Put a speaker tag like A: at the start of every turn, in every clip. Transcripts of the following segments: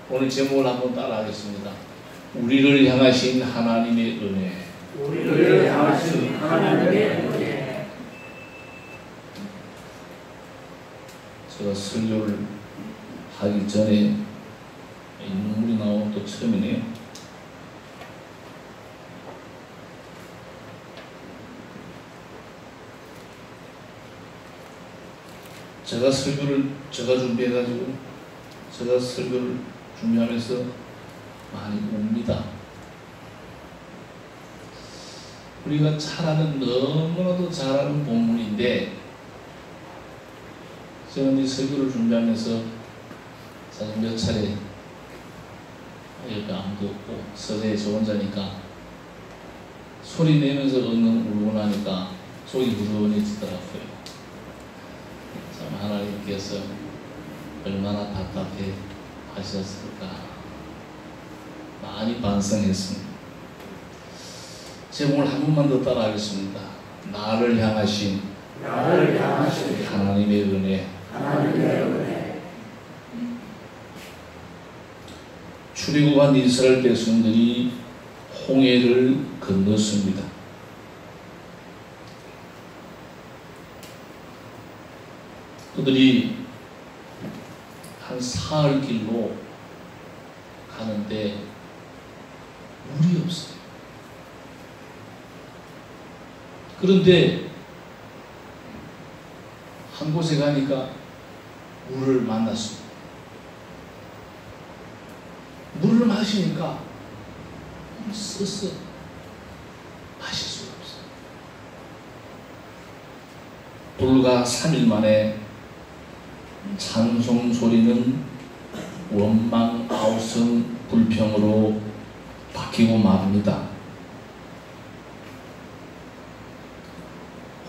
A: 오늘 제목을 한번 따라하겠습니다. 우리를 향하신 하나님의 은혜.
B: 우리를 향하신 하나님의 은혜.
A: 제가 설교를 하기 전에 눈물이 나온 또 처음이네요. 제가 준비해가지고 제가 설교를 준비하면서 많이 웁니다. 우리가 너무나도 잘 아는 본문인데, 저는 이 설교를 준비하면서 사실 몇 차례 옆에 아무도 없고 서재에 저 혼자니까 소리 내면서 엉엉 울고 나니까 속이 무거워지더라고요. 참 하나님께서 얼마나 답답해 하셨을까 많이 반성했습니다. 제목을 한 번만 더 따라하겠습니다. 나를 향하신 하나님의 은혜. 출애굽한 이스라엘 백성들이 홍해를 건넜습니다. 그들이 한 사흘 길로 가는데 물이 없어요. 그런데 한 곳에 가니까 물을 만났습니다. 물을 마시니까 써서 마실 수가 없어요. 불과 3일 만에 찬송 소리는 원망 아우성 불평으로 바뀌고 맙니다.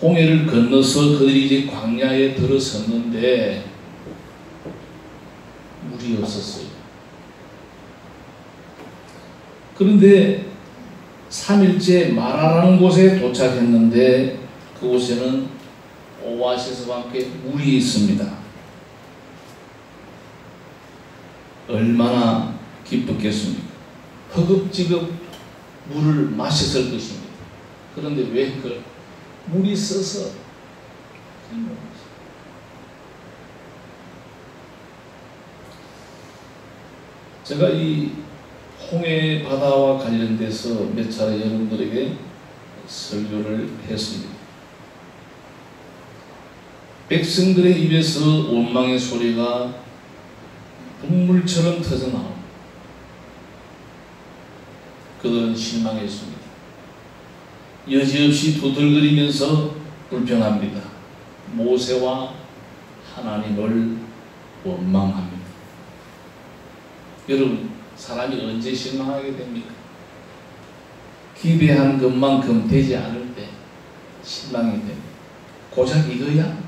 A: 홍해를 건너서 그들이 이제 광야에 들어섰는데 물이 없었어요. 그런데 3일째 마라라는 곳에 도착했는데 그곳에는 오아시스와 함께 물이 있습니다. 얼마나 기뻤겠습니까? 허겁지겁 물을 마셨을 것입니다. 그런데 왜 그걸 물이 써서 제가 이 홍해 바다와 관련돼서 몇 차례 여러분들에게 설교를 했습니다. 백성들의 입에서 원망의 소리가 눈물처럼 터져나옵니다. 그들은 실망했습니다. 여지없이 두들거리면서 불평합니다. 모세와 하나님을 원망합니다. 여러분, 사람이 언제 실망하게 됩니까? 기대한 것만큼 되지 않을 때 실망이 됩니다. 고작 이거야?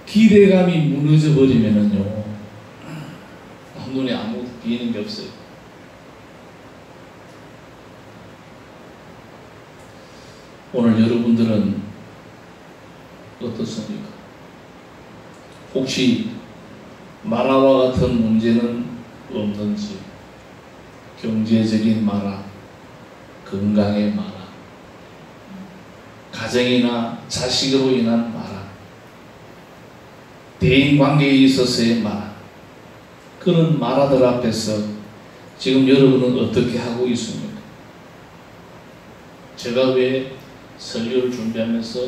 A: 기대감이 무너져 버리면은요, 눈에 아무것도 보이는 게 없어요. 오늘 여러분들은 어떻습니까? 혹시 마라와 같은 문제는 없는지, 경제적인 마라, 건강의 마라, 가정이나 자식으로 인한 마라, 대인관계에 있어서의 마라, 그런 마라들 앞에서 지금 여러분은 어떻게 하고 있습니까? 제가 왜 설교를 준비하면서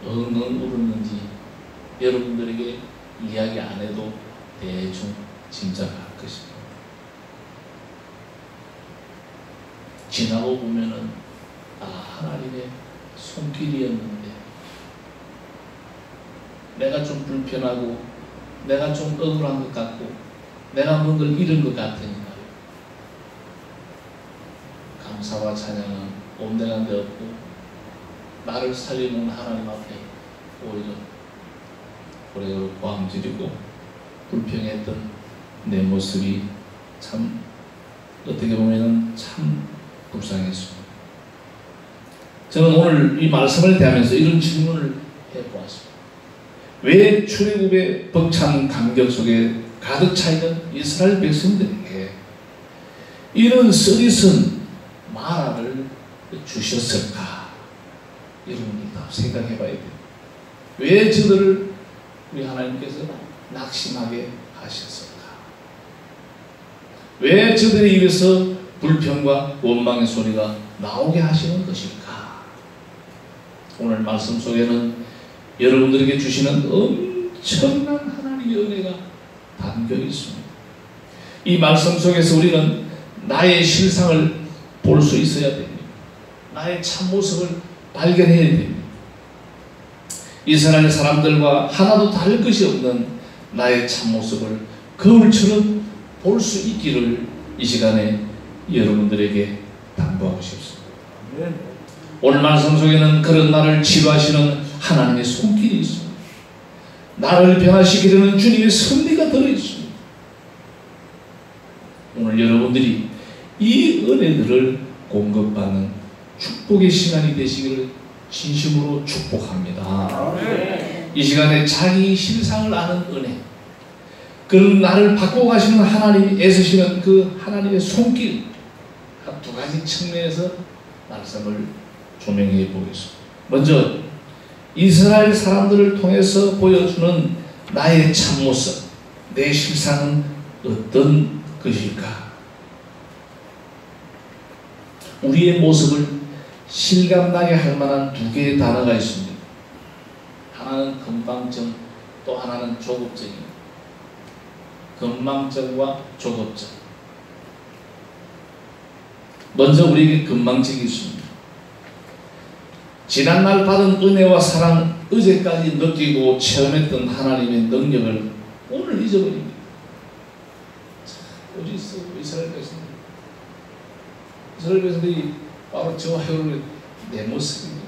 A: 엉엉 울었는지 여러분들에게 이야기 안 해도 대충 짐작할 것입니다. 지나고 보면은 하나님의 손길이었는데 내가 좀 불편하고 내가 좀 억울한 것 같고 내가 뭔가를 잃은 것 같으니까 감사와 찬양은 온데간데 없고 나를 살리는 하나님 앞에 오히려 고래를 고함지르고 불평했던 내 모습이 참 어떻게 보면 참 불쌍했습니다. 저는 오늘 이 말씀을 대하면서 이런 질문을 해보았습니다. 왜 출애굽의 벅찬 감격 속에 가득 차있는 이스라엘 백성들에게 이런 쓰리선 마라를 주셨을까? 여러분들 다 생각해 봐야 돼요. 왜 저들을 우리 하나님께서 낙심하게 하셨을까? 왜 저들의 입에서 불평과 원망의 소리가 나오게 하시는 것일까? 오늘 말씀 속에는 여러분들에게 주시는 엄청난 하나님의 은혜가 담겨 있습니다. 이 말씀 속에서 우리는 나의 실상을 볼 수 있어야 됩니다. 나의 참모습을 발견해야 됩니다. 이스라엘 사람들과 하나도 다를 것이 없는 나의 참모습을 거울처럼 볼 수 있기를 이 시간에 여러분들에게 당부하고 싶습니다. 오늘 말씀 속에는 그런 나를 치료하시는 하나님의 손길이 있습니다. 나를 변화시키려는 주님의 섭리가 들어있습니다. 오늘 여러분들이 이 은혜들을 공급받는 축복의 시간이 되시기를 진심으로 축복합니다. 이 시간에 자기 실상을 아는 은혜, 그런 나를 바꾸어 가시는 하나님이 애쓰시는 그 하나님의 손길, 한 두 가지 측면에서 말씀을 조명해 보겠습니다. 먼저 이스라엘 사람들을 통해서 보여주는 나의 참모습, 내 실상은 어떤 것일까? 우리의 모습을 실감나게 할 만한 두 개의 단어가 있습니다. 하나는 건방정, 또 하나는 조급증입니다. 건망증과 조급증. 먼저 우리에게 건망증이 있습니다. 지난날 받은 은혜와 사랑, 어제까지 느끼고 체험했던 하나님의 능력을 오늘 잊어버립니다. 어디 있어? 이스라엘 백성들. 이스라엘 백성들이 바로 저와 여러분의 내 모습입니다.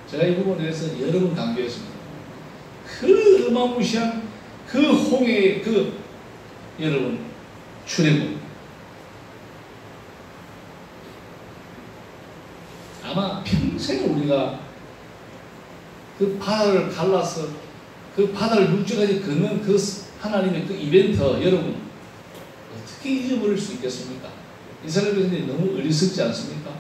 A: 제가 이 부분에 대해서 여러 번 강조했습니다. 그 어마무시한 그 홍해의 그 여러분 출애굽, 아마 평생 우리가 그 바다를 갈라서 그 바다를 육지까지 걷는 그 하나님의 그 이벤트, 여러분 어떻게 잊어버릴 수 있겠습니까? 이스라엘 백성들이 너무 어리석지 않습니까?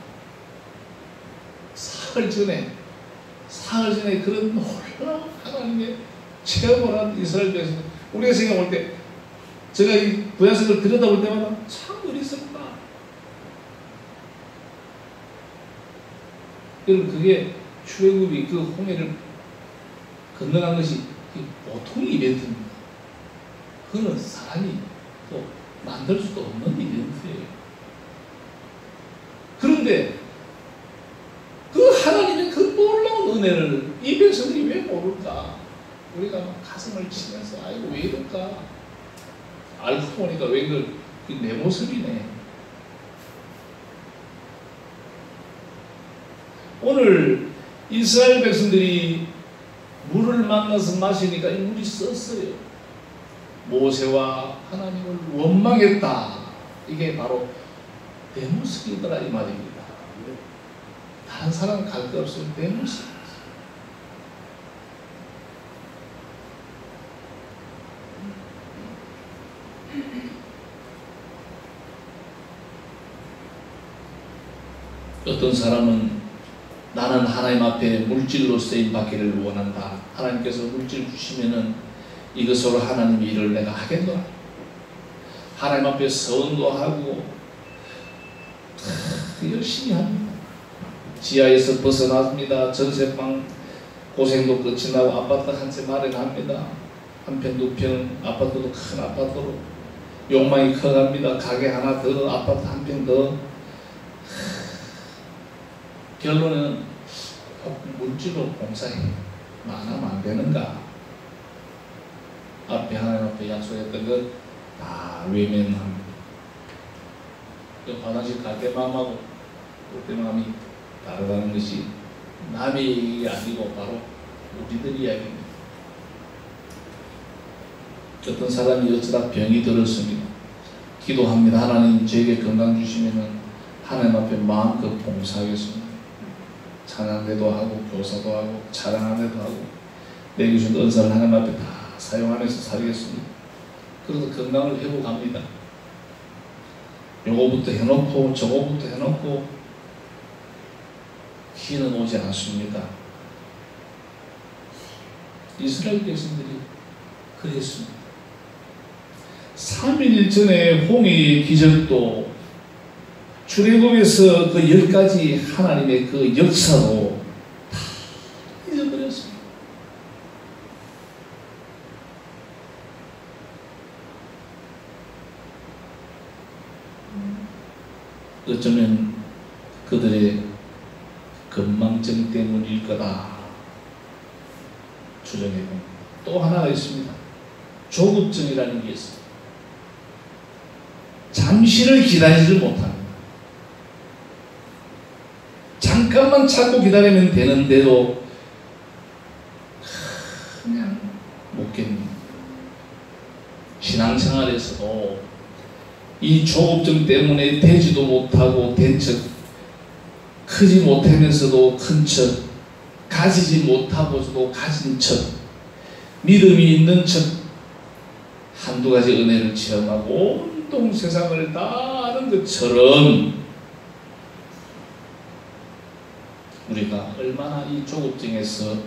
A: 사흘 전에 그런 놀라운 하나님의 체험을 한 이스라엘 백성들, 우리가 생각할 때, 제가 이 구약성을 들여다볼 때마다 참 어리석다. 여러분, 그게 출애굽이 그 홍해를 건너간 것이 보통 이벤트입니다. 그거는 사람이 또 만들 수도 없는 이벤트예요. 그런데 그 하나님의 그 놀라운 은혜를 이 백성들이 왜 모를까? 우리가 막 가슴을 치면서 아이고 왜 이럴까? 알고 보니까 왜 내 모습이네. 오늘 이스라엘 백성들이 물을 만나서 마시니까 이 물이 썼어요. 모세와 하나님을 원망했다. 이게 바로 내 모습이더라 이 말입니다. 다른 사람 갈 데 없으면 내 모습. 어떤 사람은 나는 하나님 앞에 물질로 쓰임 받기를 원한다. 하나님께서 물질 주시면은 이것으로 하나님의 일을 내가 하겠노라. 하나님 앞에 서원도 하고 열심히 합니다. 지하에서 벗어납니다. 전세방 고생도 끝이 나고 아파트 한 채 마련합니다. 한 평, 두 평, 아파트도 큰 아파트로 욕망이 커갑니다. 가게 하나 더, 아파트 한 평 더. 결론은 물질로 봉사해 많으면 안 되는가? 앞에 하나님 앞에 약속했던 것 다 외면합니다. 화장실 갈 때 마음하고 올 때 마음이 다르다는 것이 남의 얘기 아니고 바로 우리들 이야기입니다. 어떤 사람이 어쩌다 병이 들었습니다. 기도합니다. 하나님 저에게 건강 주시면은 하나님 앞에 마음껏 봉사하겠습니다. 찬양대도 하고 교사도 하고 찬양대도 하고 내게 주신 은사를 하나님 앞에 다 사용하면서 살겠습니다. 그래서 건강을 회복합니다. 요거부터 해놓고 저거부터 해놓고 기는 오지 않습니다. 이스라엘 백성들이 그랬습니다. 3일 전에 홍해의 기적도 출애굽에서 그 10가지 하나님의 그 역사도 다 잊어버렸습니다. 어쩌면 그들의 건망증 때문일 거다 추정해봅니다. 또 하나가 있습니다. 조급증이라는 게 있습니다. 잠시를 기다리지 못합니다. 잠깐만 참고 기다리면 되는데도 그냥 못 견딥니다. 신앙생활에서도 이 조급증 때문에 되지도 못하고 된 척, 크지 못하면서도 큰 척, 가지지 못하고도 가진 척, 믿음이 있는 척, 한두 가지 은혜를 체험하고 온통 세상을 다 아는 것처럼 우리가 얼마나 이 조급증에서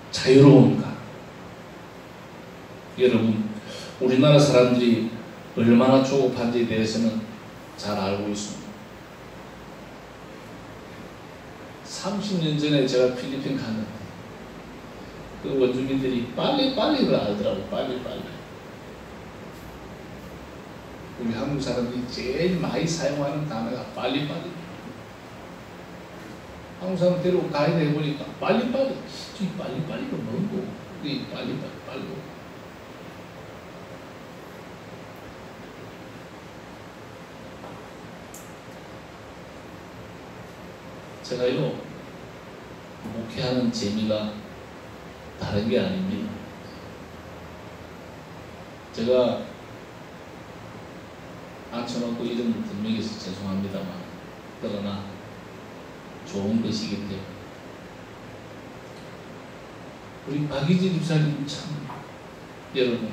A: 자유로운가. 여러분, 우리나라 사람들이 얼마나 조급한지에 대해서는 잘 알고 있습니다. 30년 전에 제가 필리핀 갔는데 그 원주민들이 빨리빨리를 알더라고요. 빨리빨리. 우리 한국 사람들이 제일 많이 사용하는 단어가 빨리빨리. 한국 사람 데리고 가이드 해보니까 빨리빨리. 이 빨리빨리가 뭐고? 이 빨리빨리. 제가요, 목회하는 재미가 다른 게 아닙니다. 제가 앉혀놓고 이름을 분명히 해서 죄송합니다만, 그러나 좋은 것이기 때문에 우리 박이지 집사님 참 여러분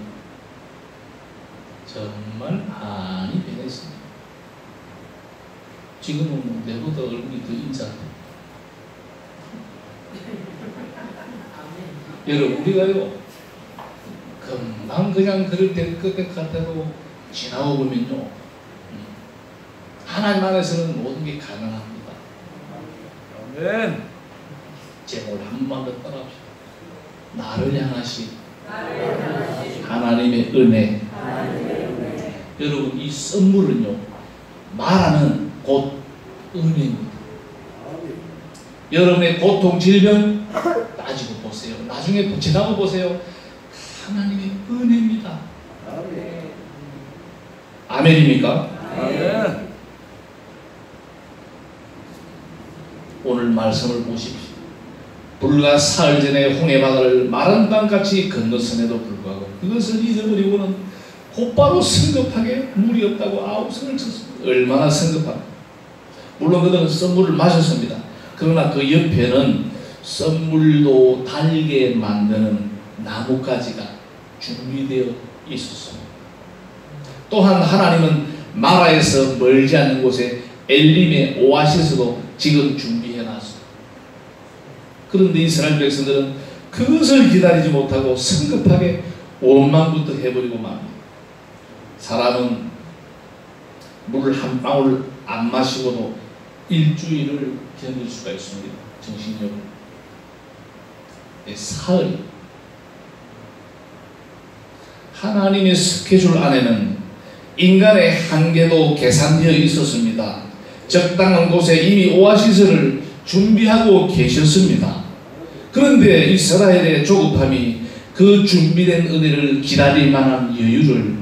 A: 정말 많이 변했습니다. 지금은 내보다 얼굴이 더 인자해. 여러분, 우리가요 금방 그냥 그럴 때 끝 같아도 지나고 보면요 하나님 안에서는 모든 게 가능합니다. 아멘. 제목을 한 번 더 따라합시다. 나를 향하신 하나님의 은혜. 여러분, 이 선물은요 말하는 곧 은혜입니다. 여러분의 고통, 질병 따지고 보세요. 나중에 지나고 보세요. 하나님의 은혜입니다. 아멘입니까? 아멘. 오늘 말씀을 보십시오. 불과 사흘 전에 홍해바다를 마른 땅같이 건넜음에도 불구하고 그것을 잊어버리고는 곧바로 성급하게 물이 없다고 아우성을 쳤습니다. 얼마나 성급합니까? 물론 그들은 썬물을 마셨습니다. 그러나 그 옆에는 썬물도 달게 만드는 나뭇가지가 준비되어 있었습니다. 또한 하나님은 마라에서 멀지 않는 곳에 엘림의 오아시스도 지금 준비해놨습니다. 그런데 이스라엘 백성들은 그것을 기다리지 못하고 성급하게 원망부터 해버리고 맙니다. 사람은 물 한 방울 안 마시고도 일주일을 견딜 수가 있습니다. 정신력으로. 사흘. 하나님의 스케줄 안에는 인간의 한계도 계산되어 있었습니다. 적당한 곳에 이미 오아시스를 준비하고 계셨습니다. 그런데 이스라엘의 조급함이 그 준비된 은혜를 기다릴 만한 여유를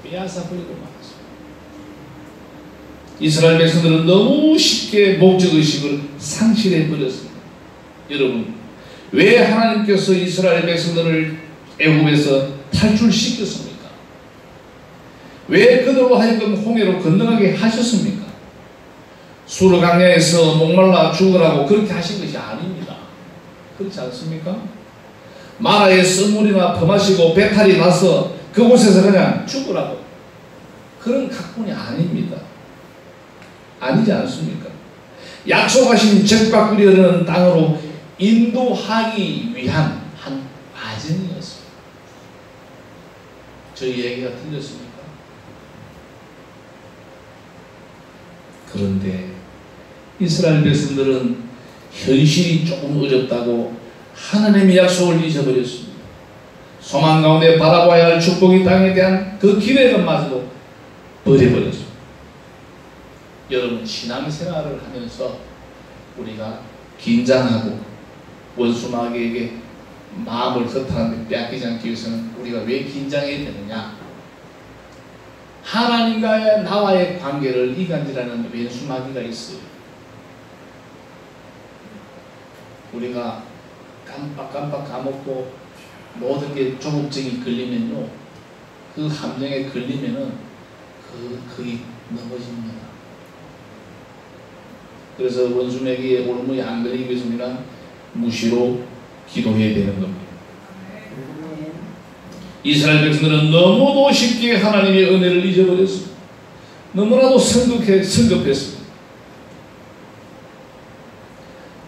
A: 빼앗아버리고 말았습니다. 이스라엘 백성들은 너무 쉽게 목적의식을 상실해버렸습니다. 여러분, 왜 하나님께서 이스라엘 백성들을 애굽에서 탈출시켰습니까? 왜 그들로 하여금 홍해로 건너가게 하셨습니까? 수르 강야에서 목말라 죽으라고 그렇게 하신 것이 아닙니다. 그렇지 않습니까? 마라에 썰물이나 퍼마시고 배탈이 나서 그곳에서 그냥 죽으라고. 그런 각본이 아닙니다. 아니지 않습니까? 약속하신 적과 꿀이 땅으로 인도하기 위한 한 과정이었습니다. 저희 얘기가 틀렸습니까? 그런데 이스라엘 백성들은 현실이 조금 어렵다고 하나님의 약속을 잊어버렸습니다. 소망 가운데 바라봐야 할 축복의 땅에 대한 그 기대감마저도 버려버렸습니다. 여러분, 신앙생활을 하면서 우리가 긴장하고 원수 마귀에게 마음을 허탈한데 빼앗기지 않기 위해서는 우리가 왜 긴장해야 되느냐? 하나님과의 나와의 관계를 이간질하는 원수 마귀가 있어요. 우리가 깜빡깜빡 까먹고 모든 게 조급증이 걸리면요, 그 함정에 걸리면은 거의 넘어집니다. 그래서 원수 마귀의 올무에 안 걸리기 위해서 우리는 무시로 기도해야 되는 겁니다. 이스라엘 백성들은 너무도 쉽게 하나님의 은혜를 잊어버렸습니다. 너무나도 성급했습니다.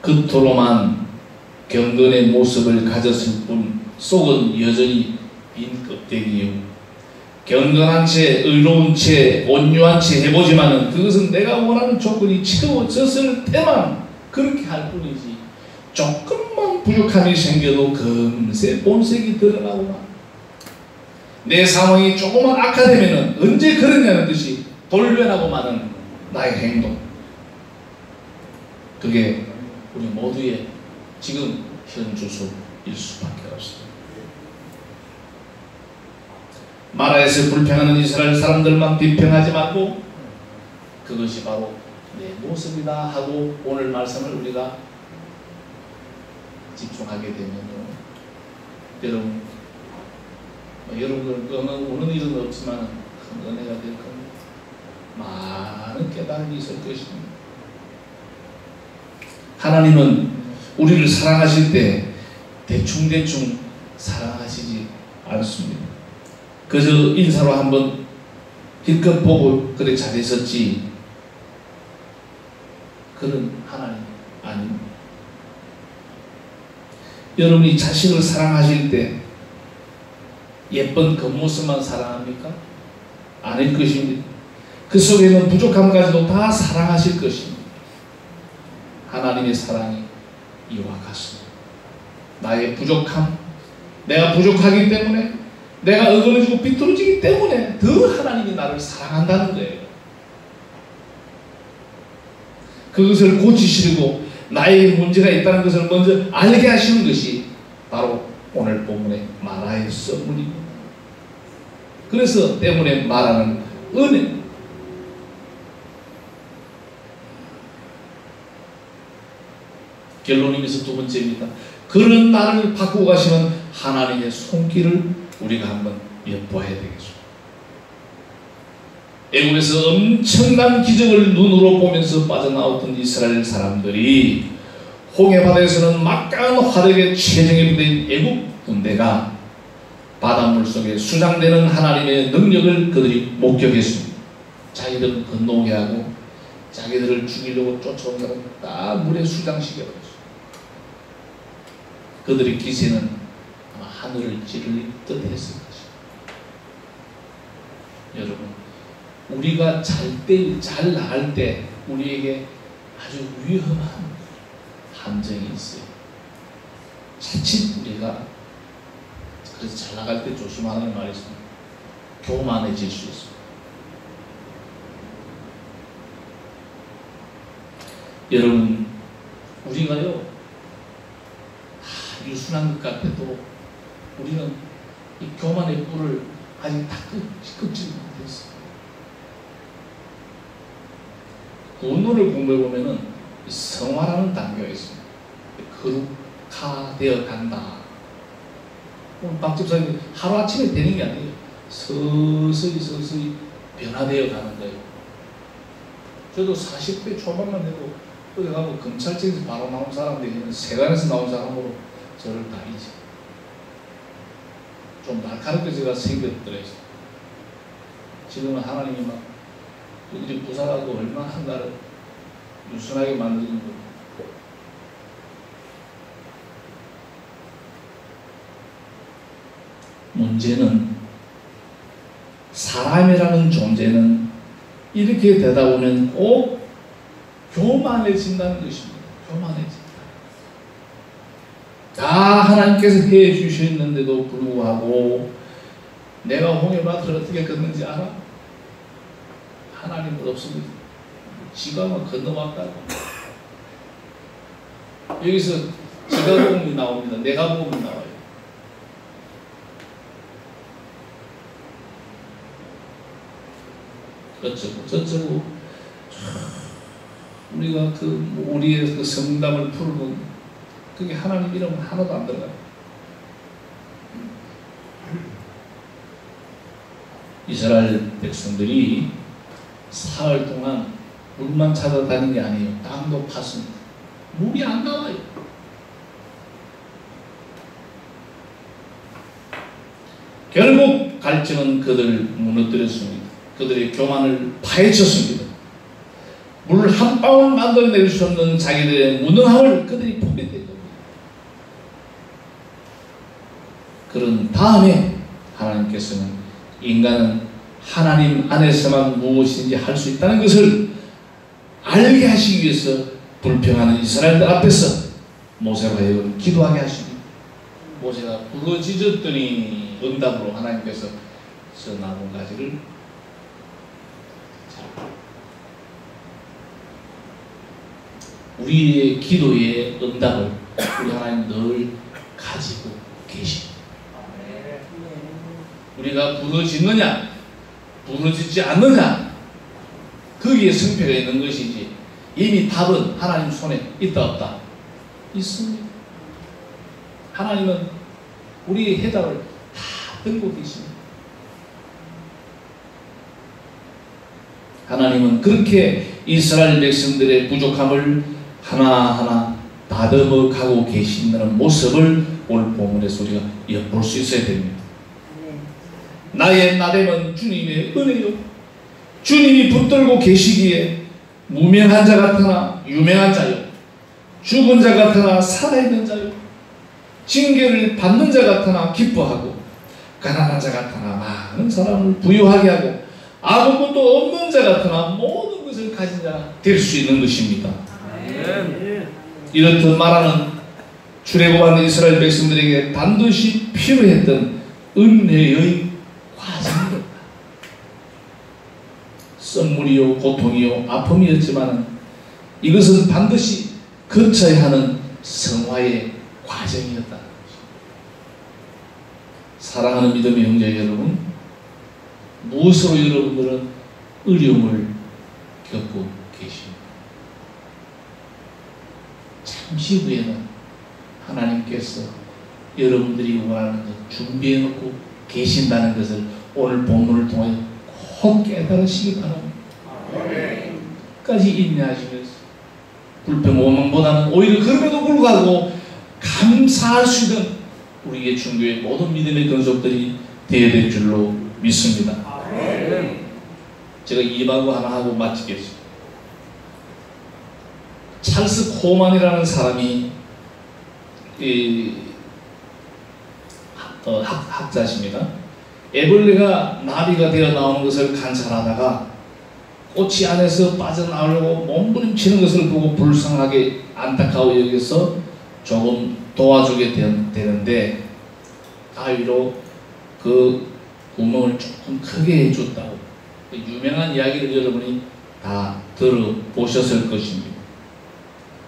A: 겉으로만 경건의 모습을 가졌을 뿐 속은 여전히 빈 껍데기요. 경건한 채, 의로운 채, 온유한 채 해보지만은 그것은 내가 원하는 조건이 채워졌을 때만 그렇게 할 뿐이지, 조금만 부족함이 생겨도 금세 본색이 드러나구나. 내 상황이 조금만 악화되면은 언제 그러냐는 듯이 돌변하고 마는 나의 행동. 그게 우리 모두의 지금 현 주소일 수밖에 없습니다. 마라에서 불평하는 이스라엘 사람들만 비평하지 말고 그것이 바로 내 모습이다 하고 오늘 말씀을 우리가 집중하게 되면요, 여러분, 여러분들 오는 일은 없지만 큰 은혜가 될 겁니다. 많은 깨달음이 있을 것입니다. 하나님은 우리를 사랑하실 때 대충대충 사랑하시지 않습니다. 그저 인사로 한번 hil껏 보고 그래 잘했었지, 그런 하나님 아닙니다. 여러분이 자식을 사랑하실 때 예쁜 겉모습만 사랑합니까? 아닐 것입니다. 그 속에는 부족함까지도 다 사랑하실 것입니다. 하나님의 사랑이 이와 같습니다. 나의 부족함, 내가 부족하기 때문에, 내가 어그러지고 비뚤어지기 때문에 더 하나님이 나를 사랑한다는 거예요. 그것을 고치시려고 나의 문제가 있다는 것을 먼저 알게 하시는 것이 바로 오늘 본문의 마라의 썰물입니다. 그래서 때문에 말하는 은혜. 결론이면서 두 번째입니다. 그런 나를 바꾸고 가시는 하나님의 손길을 우리가 한번 엿보아야 되겠습니다. 애국에서 엄청난 기적을 눈으로 보면서 빠져나왔던 이스라엘 사람들이 홍해바다에서는 막강한 화력의 체정에 부대인 애국 군대가 바닷물 속에 수장되는 하나님의 능력을 그들이 목격했습니다. 자기들은 건너오게 하고 자기들을 죽이려고 쫓아온 사람 다 물에 수장시켜버렸습니다. 그들의 기세는 아마 하늘을 찌를 듯 했을 것입니다. 여러분, 우리가 잘 나갈 때 우리에게 아주 위험한 함정이 있어요. 자칫 우리가 그래서 잘 나갈 때 조심하는 말이 있습니다. 교만해질 수 있습니다. 여러분, 우리가요, 유순한 것 같아도 우리는 이 교만의 뿔을 아직 다 끄지 못했어요. 본문을 공부해 보면은 성화라는 단계가 있습니다. 거룩화되어 간다. 박 집사님 하루아침에 되는 게 아니에요. 서서히 변화되어 가는 거예요. 저도 40대 초반만 해도 어디 가면 검찰청에서 바로 나온 사람들이 세관에서 나온 사람으로 저를 다 잊어. 좀 날카롭게 제가 생겼더래요. 지금은 하나님이 막 우리 부사하고 얼마나 나를 유순하게 만드는 거예요. 문제는 사람이라는 존재는 이렇게 되다 보면 꼭 교만해진다는 것입니다. 교만해진다. 다 하나님께서 해 주셨는데도 불구하고 내가 홍해바다를 어떻게 걷는지 알아? 하나님은 없습니다. 지가만 건너왔다고. 여기서 지가 복음이 나옵니다. 내가 복음이 나와요. 어쩌고 저쩌고 우리가 우리의 그 성담을 풀고 그게 하나님 이름은 하나도 안 들어가요. 이스라엘 백성들이 사흘 동안 물만 찾아다니는 게 아니에요. 땅도 팠습니다. 물이 안 나와요. 결국 갈증은 그들을 무너뜨렸습니다. 그들의 교만을 파헤쳤습니다. 물 한 방울 만들어낼 수 없는 자기들의 무능함을 그들이 보게 된 겁니다. 그런 다음에 하나님께서는 인간은 하나님 안에서만 무엇인지 할 수 있다는 것을 알게 하시기 위해서 불평하는 이스라엘들 앞에서 모세로 하여금 기도하게 하십니다. 모세가 부르짖었더니 응답으로 하나님께서 저 나뭇가지를 우리의 기도의 응답을 우리 하나님 늘 가지고 계십니다. 우리가 부르짖느냐 부르짖지 않느냐 거기에 승패가 있는 것이지 이미 답은 하나님 손에 있다 없다? 있습니다. 하나님은 우리의 해답을 다 들고 계십니다. 하나님은 그렇게 이스라엘 백성들의 부족함을 하나하나 다듬어 가고 계신다는 모습을 오늘 본문에서 우리가 엿볼 수 있어야 됩니다. 나의 나됨은 주님의 은혜요. 주님이 붙들고 계시기에 무명한 자 같으나 유명한 자요, 죽은 자 같으나 살아있는 자요, 징계를 받는 자 같으나 기뻐하고 가난한 자 같으나 많은 사람을 부유하게 하고 아무것도 없는 자 같으나 모든 것을 가진 자가 될 수 있는 것입니다. 이렇듯 말하는 출애굽한 이스라엘 백성들에게 반드시 필요했던 은혜의 과정입니다. 썰물이요 고통이요 아픔이었지만 이것은 반드시 거쳐야 하는 성화의 과정이었다는 것입니다. 사랑하는 믿음의 형제 여러분, 무엇으로 여러분들은 어려움을 겪고 계십니까? 잠시 후에는 하나님께서 여러분들이 원하는 것 준비해 놓고 계신다는 것을 오늘 본문을 통해 꼭 깨달으시기 바랍니다. 끝까지 인내하시면서 불평 원망보다는 오히려 그럼에도 불구하고 감사할 수 있는 우리의 중교의 모든 믿음의 근속들이 되어야 될 줄로 믿습니다. 제가 이바구 하나 하고 마치겠습니다. 찰스 코만이라는 사람이 학자십니다. 애벌레가 나비가 되어 나오는 것을 관찰하다가 꽃이 안에서 빠져나오려고 몸부림치는 것을 보고 불쌍하게 안타까워 여겨서 조금 도와주게 되는데 가위로 그 구멍을 조금 크게 해줬다고. 유명한 이야기를 여러분이 다 들어보셨을 것입니다.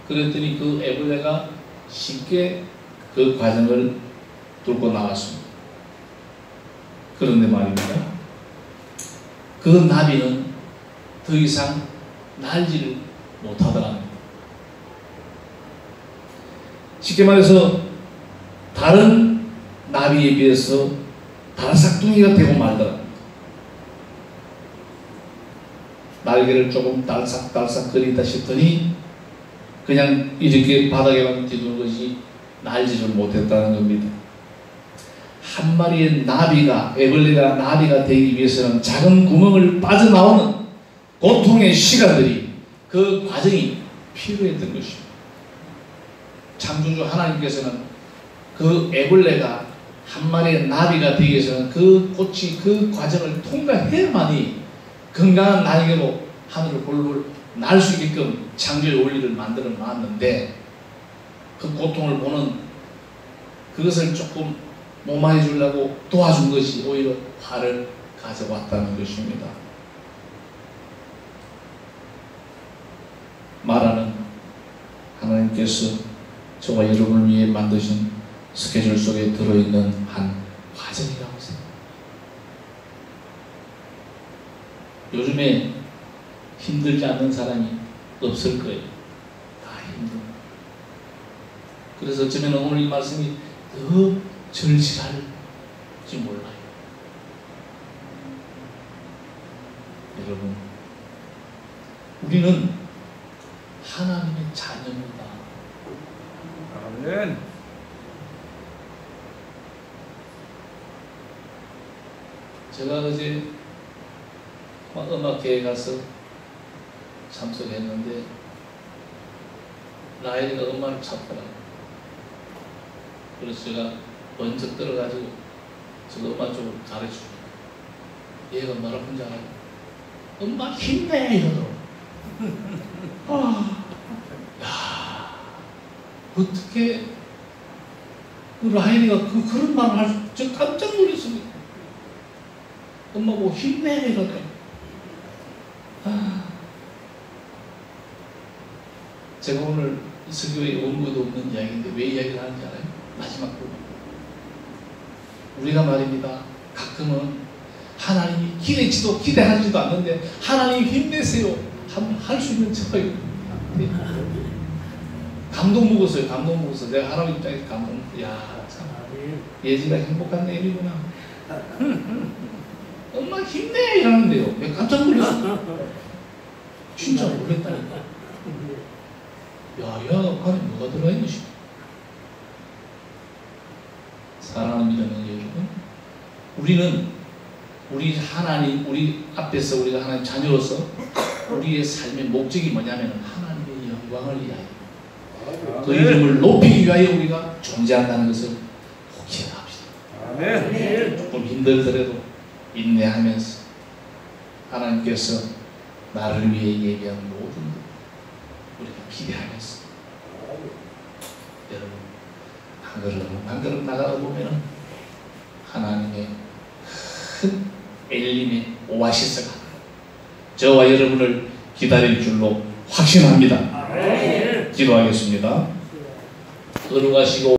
A: 그랬더니 그 애벌레가 쉽게 그 과정을 뚫고 나왔습니다. 그런데 말입니다. 그 나비는 더 이상 날지를 못하더랍니다. 쉽게 말해서 다른 나비에 비해서 다락삭둥이가 되고 말더랍니다. 날개를 조금 달싹달싹 거리다 싶더니 그냥 이렇게 바닥에만 뒤두는 것이 날지를 못했다는 겁니다. 한 마리의 나비가, 애벌레가 나비가 되기 위해서는 작은 구멍을 빠져나오는 고통의 시간들이, 그 과정이 필요했던 것입니다. 창조주 하나님께서는 그 애벌레가 한 마리의 나비가 되기 위해서는 그 과정을 통과해야만이 건강한 날개로 하늘을 볼볼 날 수 있게끔 창조의 원리를 만들어 놨는데, 그 고통을 보는 그것을 조금 모마해 주려고 도와준 것이 오히려 화를 가져왔다는 것입니다. 말하는 하나님께서 저와 여러분을 위해 만드신 스케줄 속에 들어있는 한 과정이라고 생각합니다. 요즘에 힘들지 않는 사람이 없을 거예요. 다 힘들어요. 그래서 어쩌면 오늘 이 말씀이 더 절실할지 몰라요. 여러분, 우리는 하나님의 자녀입니다.
B: 아멘.
A: 제가 어제 음악회에 가서 참석했는데 라헬이가 음악을 찾더라고요. 그래서 제가 먼저 들어가지고 저도 음악 쪽으로 가르쳐줘요. 얘가 뭐라고 하는지 알아요? 음악 힘내! 이러더라고요. 야, 어떻게 라헬이가 그런 말을 할 수, 저 깜짝 놀랐습니다. 엄마 뭐 힘내! 이러더라고요. 제가 오늘 설교에 원고도 없는 이야기인데 왜 이야기를 하는지 알아요? 마지막 부분. 우리가 말입니다. 가끔은 하나님이 기대하지도 않는데 하나님 힘내세요 하면 할 수 있는 저예요. 감동 먹었어요. 감동 먹었어. 내가 하나님 입장에서 감동. 야, 참 예지가 행복한 내일이구나. 엄마 힘내! 이러는데요. 내가 깜짝 놀랐어. 진짜 놀랬다니까. 야, 안에 뭐가 들어있는 것이? 사랑하는 믿음의 여러분, 우리는 우리 앞에서 우리가 하나님 자녀로서 우리의 삶의 목적이 뭐냐면 하나님의 영광을 위하여, 그 이름을 높이기 위하여 우리가 존재한다는 것을 꼭 기억합시다.
B: 아멘.
A: 조금 힘들더라도 인내하면서 하나님께서 나를 위해 예비한 모든 것 우리가 기대하면서, 여러분 한 걸음 한 걸음 나가다 보면 하나님의 큰 엘림의 오아시스가 저와 여러분을 기다릴 줄로 확신합니다. 기도하겠습니다. 걸어가시고